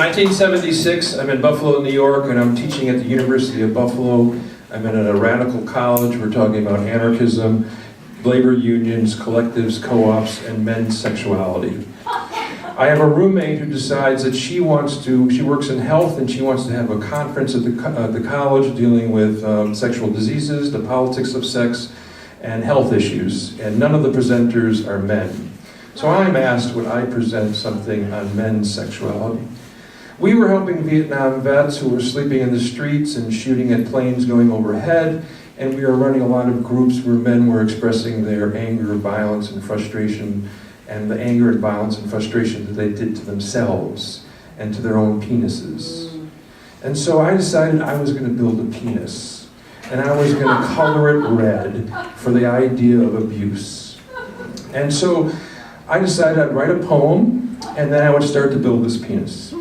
1976, I'm in Buffalo, New York, and I'm teaching at the University of Buffalo. I'm in a radical college. We're talking about anarchism, labor unions, collectives, co-ops, and men's sexuality. I have a roommate who decides that she works in health, and she wants to have a conference at the college dealing with sexual diseases, the politics of sex, and health issues. And none of the presenters are men. So I'm asked, would I present something on men's sexuality? We were helping Vietnam vets who were sleeping in the streets and shooting at planes going overhead, and we were running a lot of groups where men were expressing their anger, violence, and frustration, and the anger and violence and frustration that they did to themselves and to their own penises. And so I decided I was going to build a penis, and I was going to color it red for the idea of abuse. And so I decided I'd write a poem, and then I would start to build this penis.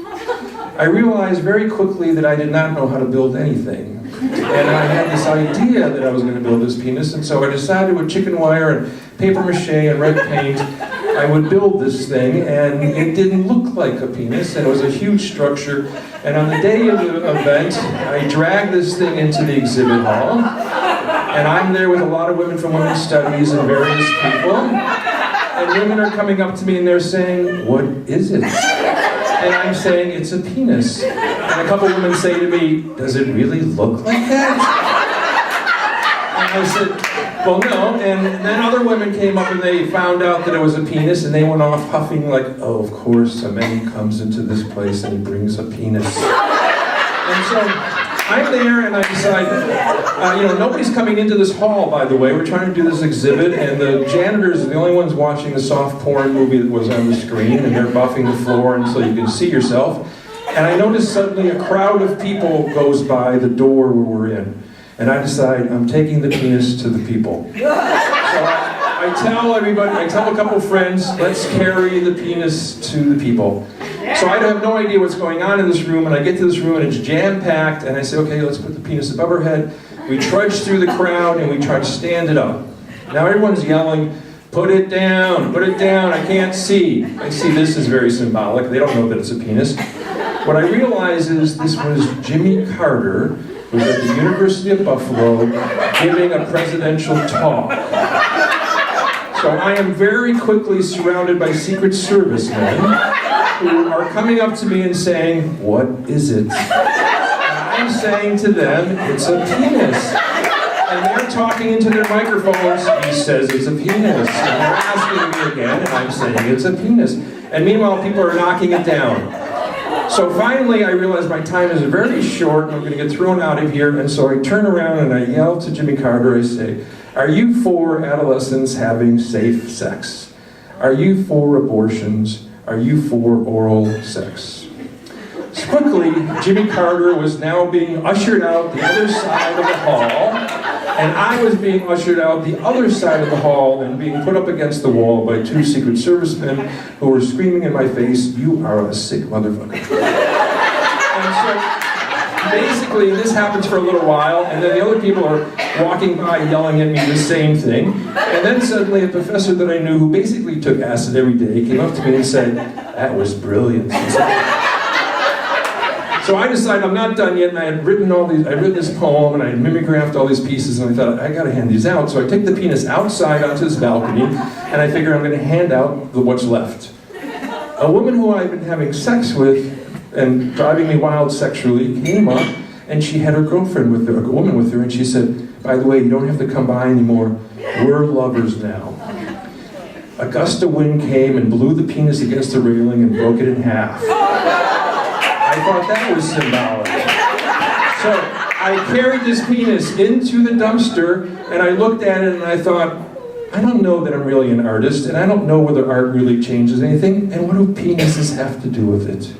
I realized very quickly that I did not know how to build anything. And I had this idea that I was going to build this penis, and so I decided with chicken wire and paper mache and red paint, I would build this thing, and it didn't look like a penis, and it was a huge structure. And on the day of the event, I dragged this thing into the exhibit hall, and I'm there with a lot of women from women's studies and various people, and women are coming up to me and they're saying, "What is it?" And I'm saying, "It's a penis." And a couple women say to me, "Does it really look like that?" And I said, "Well, no." And then other women came up and they found out that it was a penis, and they went off puffing like, "Oh, of course, a man comes into this place and he brings a penis." And so I'm there and I decide, nobody's coming into this hall, by the way. We're trying to do this exhibit, and the janitors are the only ones watching the soft porn movie that was on the screen, and they're buffing the floor and so you can see yourself. And I notice suddenly a crowd of people goes by the door where we're in. And I decide I'm taking the penis to the people. So I tell everybody, I tell a couple friends, let's carry the penis to the people. So I have no idea what's going on in this room, and I get to this room and it's jam-packed, and I say, okay, let's put the penis above her head. We trudge through the crowd and we try to stand it up. Now everyone's yelling, put it down, I can't see. I see this is very symbolic. They don't know that it's a penis. What I realize is this was Jimmy Carter, who was at the University of Buffalo giving a presidential talk. So I am very quickly surrounded by Secret Service men who are coming up to me and saying, "What is it?" And I'm saying to them, "It's a penis." And they're talking into their microphones, "He says it's a penis." And they're asking me again, and I'm saying it's a penis. And meanwhile, people are knocking it down. So finally, I realize my time is very short, and I'm going to get thrown out of here, and so I turn around and I yell to Jimmy Carter, I say, "Are you for adolescents having safe sex? Are you for abortions? Are you for oral sex?" Quickly, Jimmy Carter was now being ushered out the other side of the hall, and I was being ushered out the other side of the hall and being put up against the wall by two Secret Service men who were screaming in my face, "You are a sick motherfucker." And so, basically, this happens for a little while, and then the other people are walking by yelling at me the same thing. And then suddenly a professor that I knew, who basically took acid every day, came up to me and said, "That was brilliant." So I decided I'm not done yet, and I had written this poem, and I had mimeographed all these pieces, and I thought, I gotta hand these out. So I take the penis outside onto this balcony, and I figure I'm gonna hand out what's left. A woman who I've been having sex with and driving me wild sexually came up, and she had her girlfriend with her, a woman with her, and she said, "By the way, you don't have to come by anymore. We're lovers now." A gust of wind came and blew the penis against the railing and broke it in half. I thought that was symbolic. So I carried this penis into the dumpster, and I looked at it and I thought, I don't know that I'm really an artist, and I don't know whether art really changes anything, and what do penises have to do with it?